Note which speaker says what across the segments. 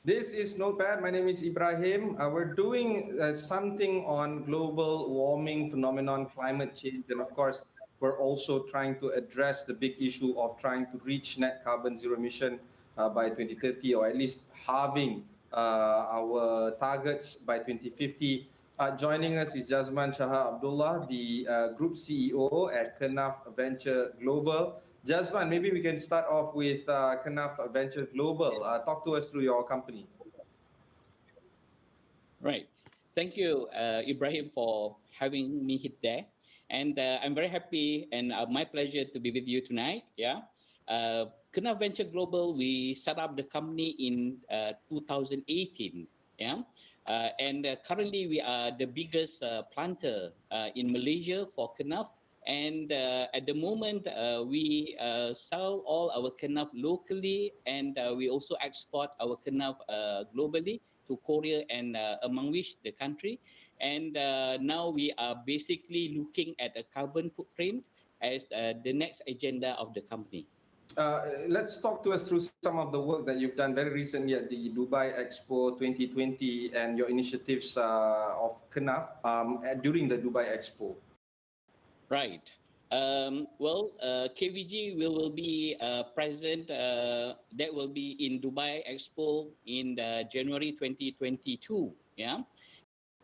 Speaker 1: This is Notepad. My name is Ibrahim. We're doing something on global warming phenomenon, climate change, and of course, we're also trying to address the big issue of trying to reach net carbon zero emission by 2030, or at least halving our targets by 2050. Joining us is Jazman Shahar Abdollah, the Group CEO at Kenaf Venture Global. Jazman, maybe we can start off with Kenaf Venture Global. Talk to us through your company.
Speaker 2: Right. Thank you, Ibrahim, for having me hit there. And I'm very happy and my pleasure to be with you tonight. Yeah. Kenaf Venture Global, we set up the company in 2018. Yeah. And currently we are the biggest planter in Malaysia for Kenaf. And at the moment, we sell all our Kenaf locally, and we also export our Kenaf globally to Korea and among which the country. And now we are basically looking at a carbon footprint as the next agenda of the company.
Speaker 1: Let's talk to us through some of the work that you've done very recently at the Dubai Expo 2020 and your initiatives of Kenaf during the Dubai Expo.
Speaker 2: Right. KVG will be present. That will be in Dubai Expo in January 2022. Yeah,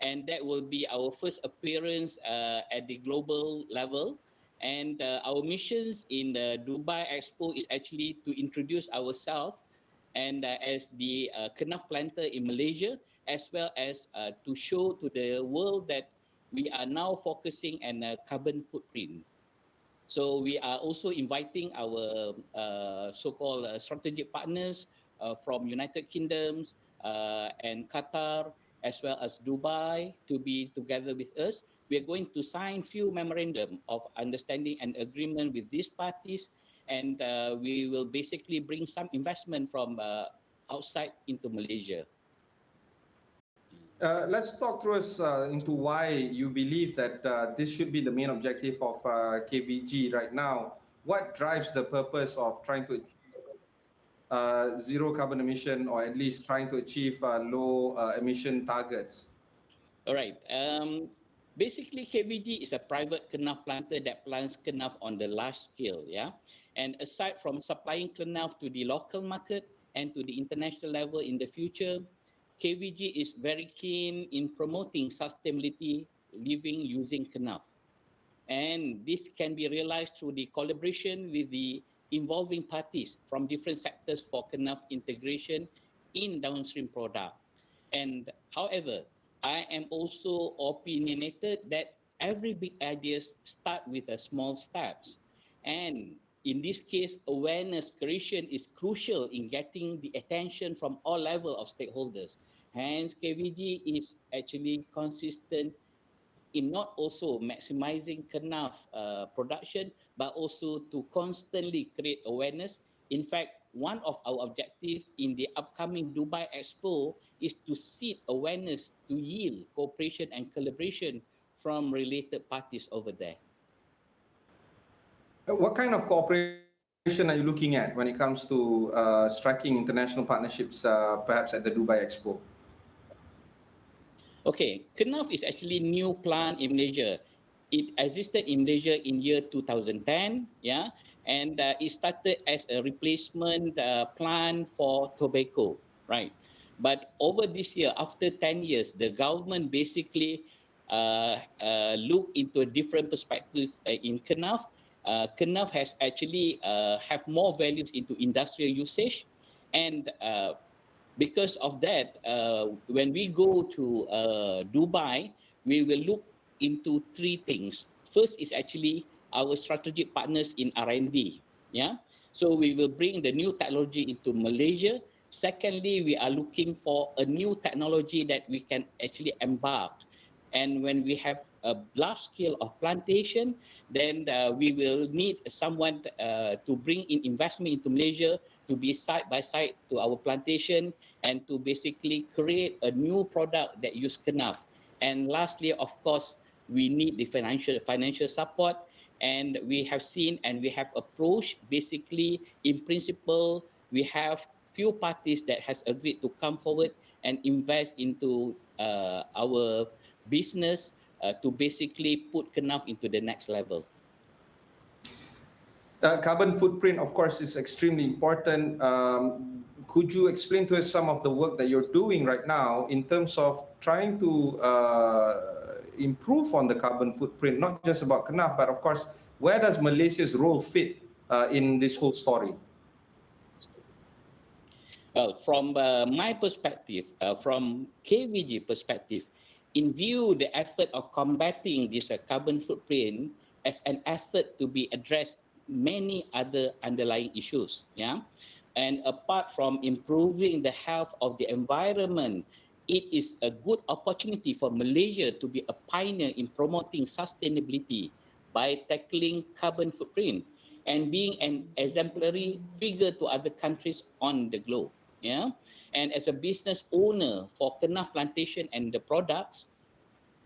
Speaker 2: and that will be our first appearance at the global level. And our missions in the Dubai Expo is actually to introduce ourselves and as the Kenaf planter in Malaysia, as well as to show to the world that we are now focusing on a carbon footprint. So we are also inviting our so-called strategic partners from United Kingdoms and Qatar, as well as Dubai, to be together with us. We are going to sign few memorandum of understanding and agreement with these parties, and we will basically bring some investment from outside into Malaysia.
Speaker 1: Let's talk through us into why you believe that this should be the main objective of KVG right now. What drives the purpose of trying to achieve zero carbon emission, or at least trying to achieve low emission targets?
Speaker 2: All right. Basically, KVG is a private Kenaf planter that plants Kenaf on the large scale. Yeah. And aside from supplying Kenaf to the local market and to the international level in the future, KVG is very keen in promoting sustainability living using Kenaf. And this can be realized through the collaboration with the involving parties from different sectors for Kenaf integration in downstream product. And however, I am also opinionated that every big idea start with a small steps. And in this case, awareness creation is crucial in getting the attention from all level of stakeholders. Hence, KVG is actually consistent in not also maximizing Kenaf production, but also to constantly create awareness. In fact, one of our objectives in the upcoming Dubai Expo is to seek awareness to yield cooperation and collaboration from related parties over there.
Speaker 1: What kind of cooperation are you looking at when it comes to striking international partnerships, perhaps at the Dubai Expo?
Speaker 2: Okay, Kenaf is actually new plant in Malaysia. It existed in Malaysia in year 2010, yeah, and it started as a replacement plant for tobacco, right? But over this year, after 10 years, the government basically looked into a different perspective in Kenaf. Kenaf has actually have more values into industrial usage, and because of that, when we go to Dubai, we will look into three things. First is actually our strategic partners in R&D. Yeah, so we will bring the new technology into Malaysia. Secondly, we are looking for a new technology that we can actually embark. And when we have a large scale of plantation, then we will need someone to bring in investment into Malaysia to be side by side to our plantation and to basically create a new product that use Kenaf. And lastly, of course, we need the financial support. And we have seen and we have approached basically in principle, we have few parties that has agreed to come forward and invest into our business to basically put Kenaf into the next level.
Speaker 1: Carbon footprint, of course, is extremely important. Could you explain to us some of the work that you're doing right now in terms of trying to improve on the carbon footprint, not just about Kenaf, but of course, where does Malaysia's role fit in this whole story?
Speaker 2: Well, from my perspective, from KVG perspective, in view the effort of combating this carbon footprint as an effort to be addressed many other underlying issues, yeah, and apart from improving the health of the environment, it is a good opportunity for Malaysia to be a pioneer in promoting sustainability by tackling carbon footprint and being an exemplary figure to other countries on the globe. Yeah, and as a business owner for Kenaf Plantation and the products,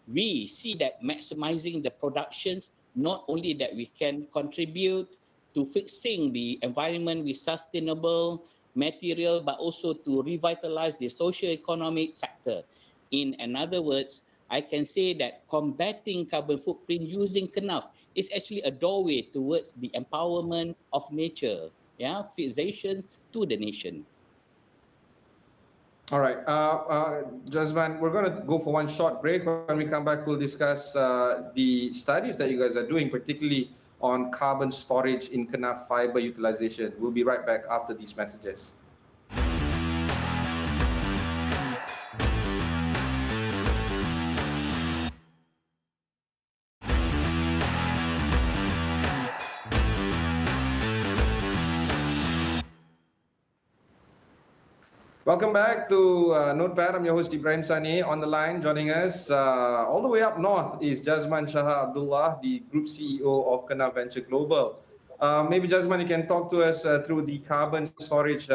Speaker 2: we see that maximizing the productions, not only that we can contribute to fixing the environment with sustainable material, but also to revitalize the socio-economic sector. In another words, I can say that combating carbon footprint using Kenaf is actually a doorway towards the empowerment of nature, yeah, fixation to the nation.
Speaker 1: All right, Jazman, we're going to go for one short break. When we come back, we'll discuss the studies that you guys are doing, particularly on carbon storage in Kenaf fiber utilization. We'll be right back after these messages. Welcome back to Notepad. I'm your host, Ibrahim Sani. On the line, joining us all the way up north is Jazman Shahar Abdollah, the Group CEO of Kenaf Venture Global. Maybe, Jazman, you can talk to us through the carbon storage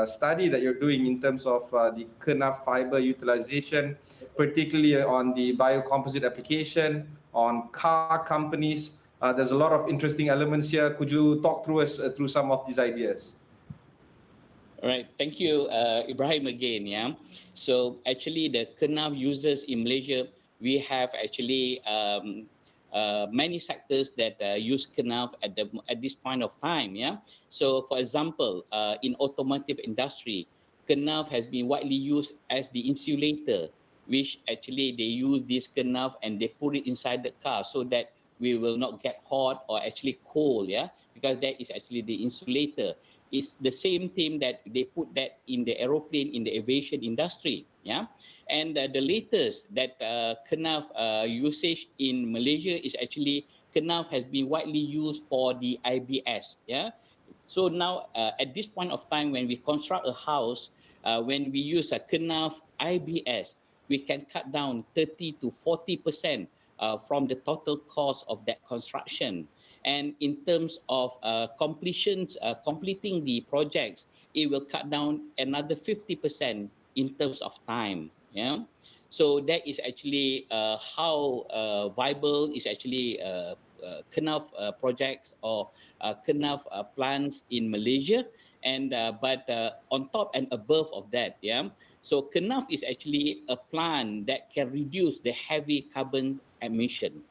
Speaker 1: study that you're doing in terms of the Kenaf fiber utilization, particularly on the biocomposite application, on car companies. There's a lot of interesting elements here. Could you talk through us through some of these ideas?
Speaker 2: All right, thank you, Ibrahim, again. Yeah, so actually, the Kenaf users in Malaysia, we have actually many sectors that use Kenaf at this point of time. Yeah, so for example, in automotive industry, Kenaf has been widely used as the insulator, which actually they use this Kenaf and they put it inside the car so that we will not get hot or actually cold. Yeah, because that is actually the insulator. It's the same thing that they put that in the aeroplane in the aviation industry. Yeah, and the latest that Kenaf usage in Malaysia is actually Kenaf has been widely used for the IBS. Yeah, so now at this point of time when we construct a house, when we use a Kenaf IBS, we can cut down 30 to 40% from the total cost of that construction. And in terms of completing the projects, it will cut down another 50% in terms of time. Yeah. So that is actually how viable is actually Kenaf projects or Kenaf plants in Malaysia. And but on top and above of that, yeah. So Kenaf is actually a plant that can reduce the heavy carbon emission.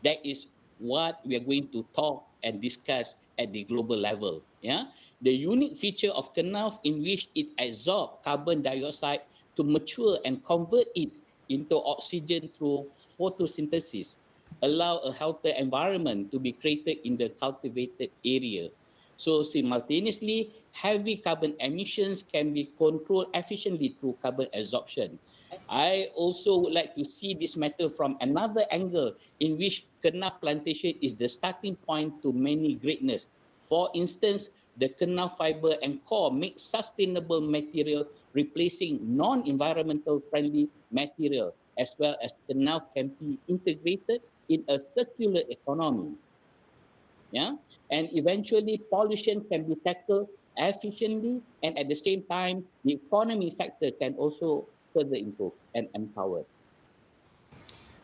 Speaker 2: That is what we are going to talk and discuss at the global level. Yeah, the unique feature of Kenaf in which it absorbs carbon dioxide to mature and convert it into oxygen through photosynthesis, allow a healthier environment to be created in the cultivated area. So simultaneously, heavy carbon emissions can be controlled efficiently through carbon absorption. I also would like to see this matter from another angle in which Kenaf plantation is the starting point to many greatness. For instance, the Kenaf fiber and core make sustainable material replacing non-environmental friendly material, as well as Kenaf can be integrated in a circular economy. Yeah, and eventually pollution can be tackled efficiently, and at the same time, the economy sector can also further improve and empower.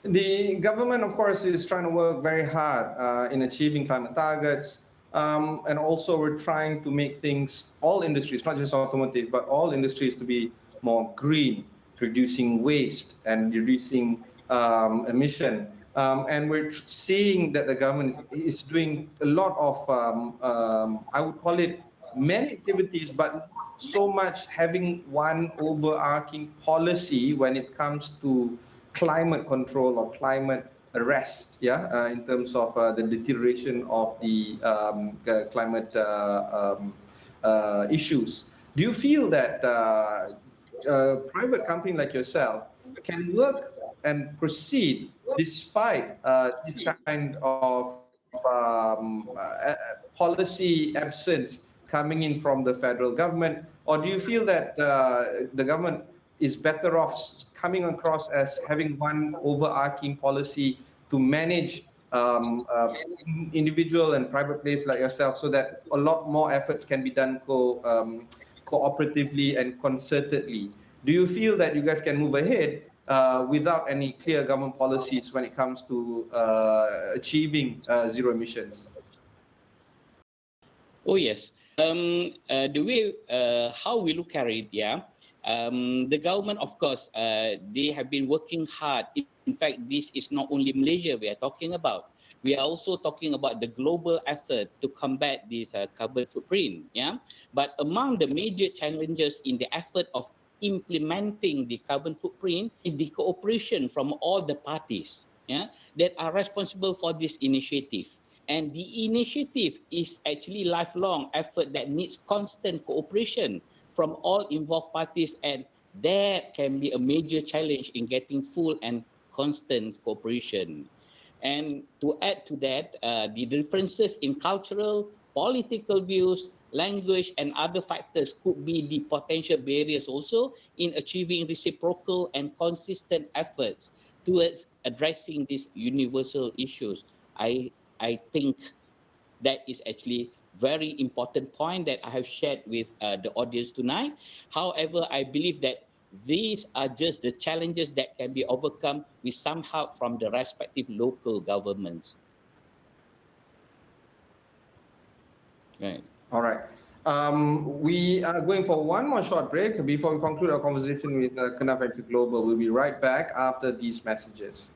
Speaker 1: The government, of course, is trying to work very hard in achieving climate targets. And also we're trying to make things, all industries, not just automotive, but all industries to be more green, reducing waste and reducing emission. And we're seeing that the government is doing a lot of, I would call it many activities, but not so much having one overarching policy when it comes to climate control or climate arrest, yeah, in terms of the deterioration of the climate issues. Do you feel that a private company like yourself can work and proceed despite this kind of policy absence coming in from the federal government? Or do you feel that the government is better off coming across as having one overarching policy to manage individual and private players like yourself, so that a lot more efforts can be done cooperatively and concertedly? Do you feel that you guys can move ahead without any clear government policies when it comes to achieving zero emissions?
Speaker 2: Oh yes. The way how we look at it, yeah. The government, of course, they have been working hard. In fact, this is not only Malaysia we are talking about. We are also talking about the global effort to combat this carbon footprint. Yeah. But among the major challenges in the effort of implementing the carbon footprint is the cooperation from all the parties. Yeah, that are responsible for this initiative. And the initiative is actually lifelong effort that needs constant cooperation from all involved parties, and that can be a major challenge in getting full and constant cooperation. And to add to that, the differences in cultural, political views, language, and other factors could be the potential barriers also in achieving reciprocal and consistent efforts towards addressing these universal issues. I I think that is actually very important point that I have shared with the audience tonight. However, I believe that these are just the challenges that can be overcome with some help from the respective local governments. Right.
Speaker 1: All right. We are going for one more short break before we conclude our conversation with Kenaf Global. We'll be right back after these messages.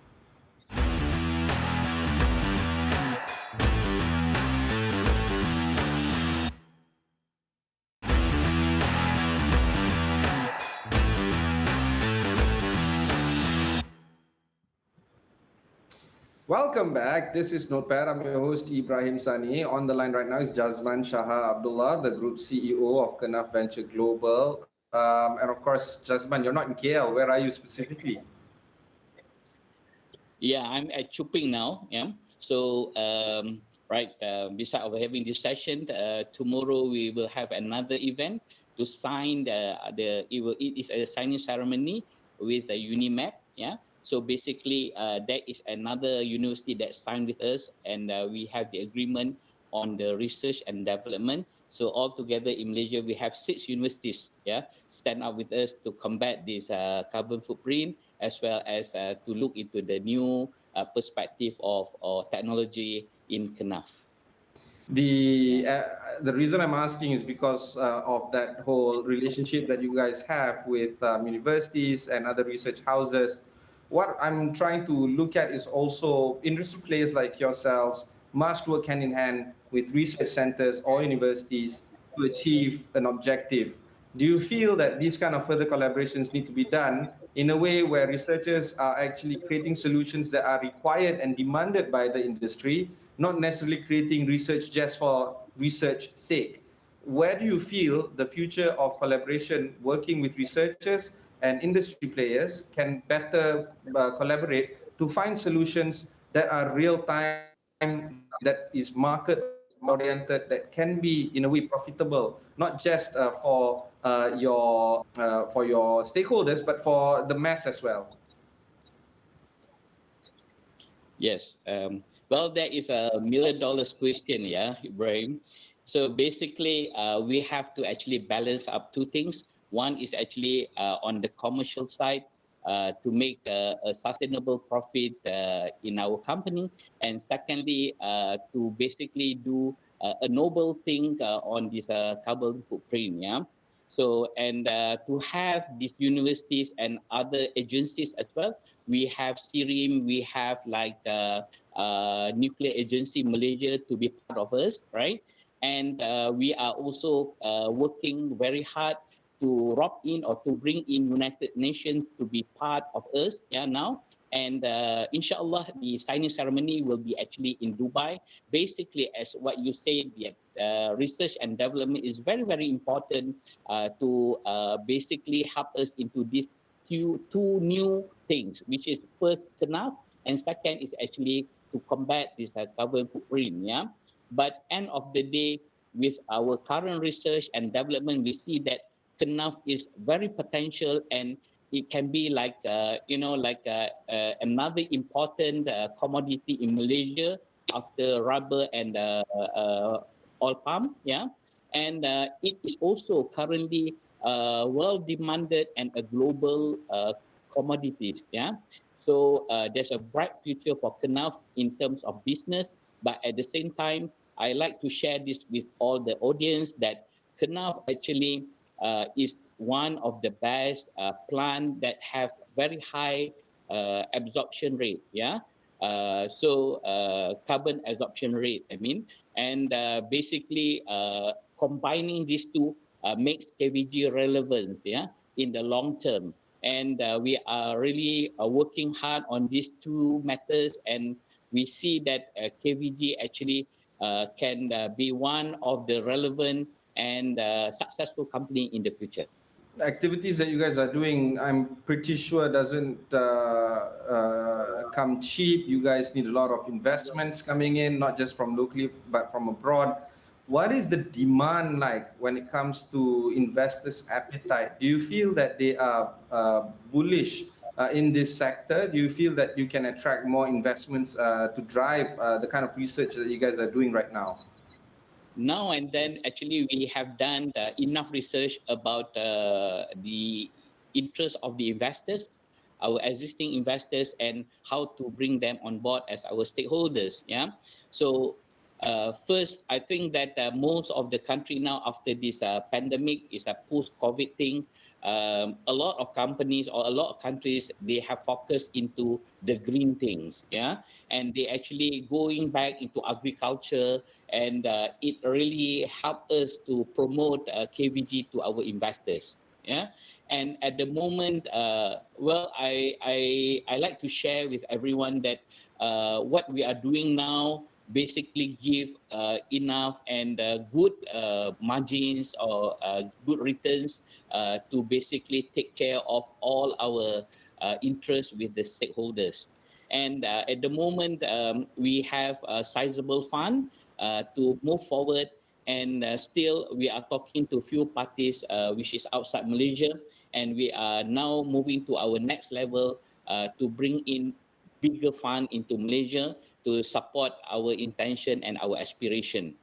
Speaker 1: Welcome back. This is Notepad. I'm your host, Ibrahim Sani. On the line right now is Jazman Shahar Abdollah, the Group CEO of Kenaf Global. And of course, Jazman, you're not in KL. Where are you specifically?
Speaker 2: Yeah, I'm at Chuping now. Yeah. So, right, beside of having this session, tomorrow we will have another event to sign it is a signing ceremony with a UNIMAP. Yeah. So basically, that is another university that signed with us, and we have the agreement on the research and development. So altogether in Malaysia, we have 6 universities, yeah, stand up with us to combat this carbon footprint, as well as to look into the new perspective of technology in Kenaf.
Speaker 1: The reason I'm asking is because of that whole relationship that you guys have with universities and other research houses. What I'm trying to look at is also industry players like yourselves must work hand in hand with research centers or universities to achieve an objective. Do you feel that these kind of further collaborations need to be done in a way where researchers are actually creating solutions that are required and demanded by the industry, not necessarily creating research just for research sake? Where do you feel the future of collaboration working with researchers and industry players can better collaborate to find solutions that are real time, that is market oriented, that can be in a way profitable, not just for your stakeholders, but for the mass as well?
Speaker 2: Yes. Well, that is a million dollars question, yeah, Ibrahim. So basically, we have to actually balance up two things. One is actually on the commercial side, to make a sustainable profit in our company, and secondly, to basically do a noble thing on this carbon footprint. Yeah. So, and to have these universities and other agencies as well, we have SIRIM, we have like nuclear agency Malaysia to be part of us, right? And we are also working very hard to rope in or to bring in United Nations to be part of us, yeah, now. And inshallah, the signing ceremony will be actually in Dubai. Basically, as what you said, the research and development is very, very important to basically help us into these two new things, which is first Kenaf, and second is actually to combat this carbon footprint. Yeah, but end of the day, with our current research and development, we see that Kenaf is very potential, and it can be like another important commodity in Malaysia after rubber and oil palm. Yeah, and it is also currently well demanded and a global commodities. Yeah, so there's a bright future for Kenaf in terms of business, but at the same time, I like to share this with all the audience that Kenaf actually is one of the best plant that have very high absorption rate. Yeah. Carbon absorption rate, I mean, and basically combining these two makes KVG relevance, yeah, in the long term. And we are really working hard on these two matters, and we see that KVG actually can be one of the relevant and successful company in the future.
Speaker 1: Activities that you guys are doing, I'm pretty sure doesn't come cheap. You guys need a lot of investments coming in, not just from locally but from abroad. What is the demand like when it comes to investors' appetite? Do you feel that they are bullish in this sector? Do you feel that you can attract more investments to drive the kind of research that you guys are doing right now?
Speaker 2: Now and then, actually, we have done enough research about the interest of the investors, our existing investors, and how to bring them on board as our stakeholders. Yeah. So first, I think that most of the country now after this pandemic is a post-COVID thing. A lot of companies or a lot of countries, they have focused into the green things. Yeah. And they actually going back into agriculture, and it really helped us to promote KVG to our investors. Yeah, and at the moment, well, I like to share with everyone that what we are doing now basically give enough and good margins or good returns to basically take care of all our interests with the stakeholders. And at the moment, we have a sizable fund to move forward. And still, we are talking to few parties which is outside Malaysia, and we are now moving to our next level to bring in bigger fund into Malaysia to support our intention and our aspiration.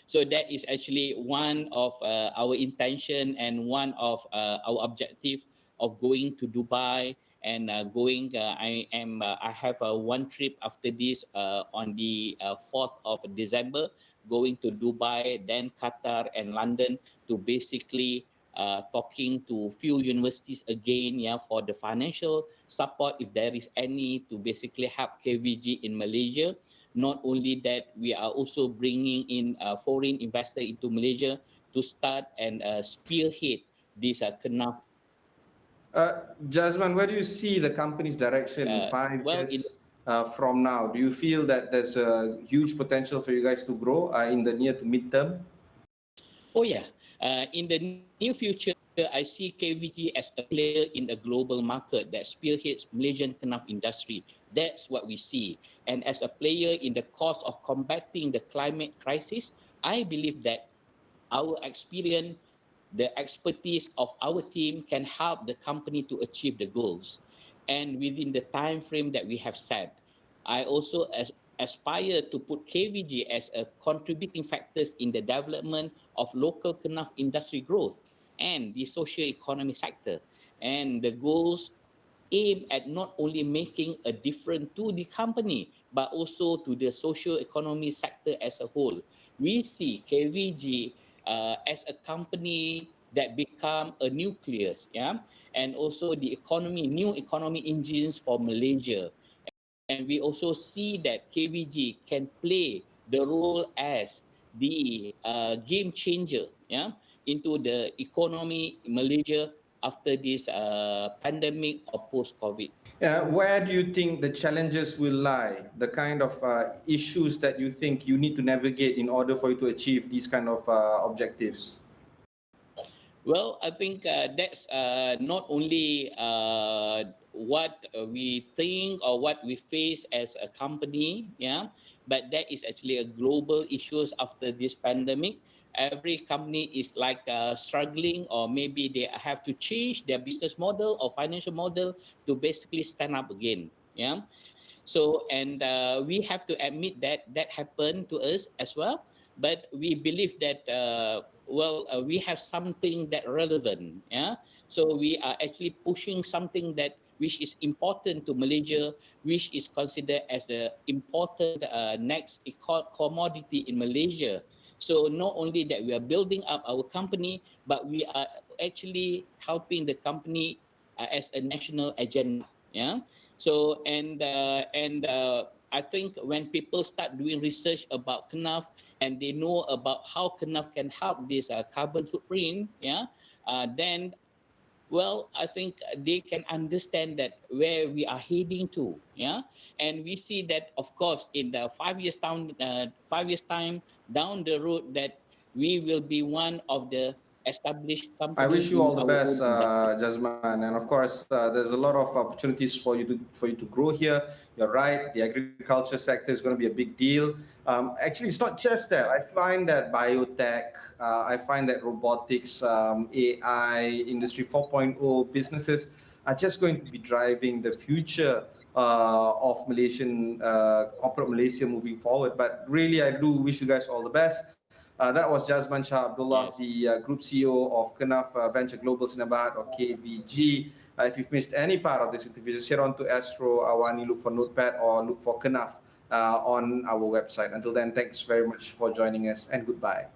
Speaker 2: So that is actually one of our intention and one of our objective of going to Dubai and going. I have one trip after this on the 4th of December, going to Dubai, then Qatar and London to basically talking to few universities again, yeah, for the financial support if there is any to basically help KVG in Malaysia. Not only that, we are also bringing in foreign investor into Malaysia to start and spearhead this Kenaf.
Speaker 1: Jazman, where do you see the company's direction in five
Speaker 2: Well, in
Speaker 1: years from now? Do you feel that there's a huge potential for you guys to grow in the near to midterm?
Speaker 2: Oh yeah, in the near future, I see KVG as a player in the global market that spearheads Malaysian Kenaf industry. That's what we see. And as a player in the cause of combating the climate crisis, I believe that our experience, the expertise of our team can help the company to achieve the goals. And within the time frame that we have set, I also aspire to put KVG as a contributing factors in the development of local Kenaf industry growth and the socio-economic sector. And the goals aim at not only making a difference to the company, but also to the social economy sector as a whole. We see KVG as a company that become a nucleus, yeah, and also the economy, new economy engines for Malaysia. And we also see that KVG can play the role as the game changer, yeah, into the economy in Malaysia after this pandemic or post-COVID.
Speaker 1: Where do you think the challenges will lie? The kind of issues that you think you need to navigate in order for you to achieve these kind of objectives?
Speaker 2: Well, I think that's not only what we think or what we face as a company, yeah, but that is actually a global issues after this pandemic. Every company is like struggling, or maybe they have to change their business model or financial model to basically stand up again. Yeah, so, and we have to admit that that happened to us as well. But we believe that, we have something that relevant. Yeah. So we are actually pushing something that which is important to Malaysia, which is considered as the important next commodity in Malaysia. So not only that we are building up our company, but we are actually helping the company as a national agenda. Yeah. So I think when people start doing research about Kenaf, and they know about how Kenaf can help this carbon footprint, yeah, then, well, I think they can understand that where we are heading to, yeah. And we see that, of course, in the 5 years down, 5 years time down the road, that we will be one of the established
Speaker 1: I
Speaker 2: company
Speaker 1: wish you
Speaker 2: in
Speaker 1: all the
Speaker 2: our
Speaker 1: best,
Speaker 2: own industry.
Speaker 1: Jasman, and of course, there's a lot of opportunities for you to grow here. You're right; the agriculture sector is going to be a big deal. Actually, it's not just that. I find that biotech, I find that robotics, AI, Industry 4.0 businesses are just going to be driving the future of Malaysian corporate Malaysia moving forward. But really, I do wish you guys all the best. That was Jazman Shah Abdollah,
Speaker 2: Yes.
Speaker 1: the Group CEO of Kenaf Venture Global Sinabahat, or KVG. If you've missed any part of this interview, just head on to Astro, AWANI, look for Notepad, or look for Kenaf on our website. Until then, thanks very much for joining us, and goodbye.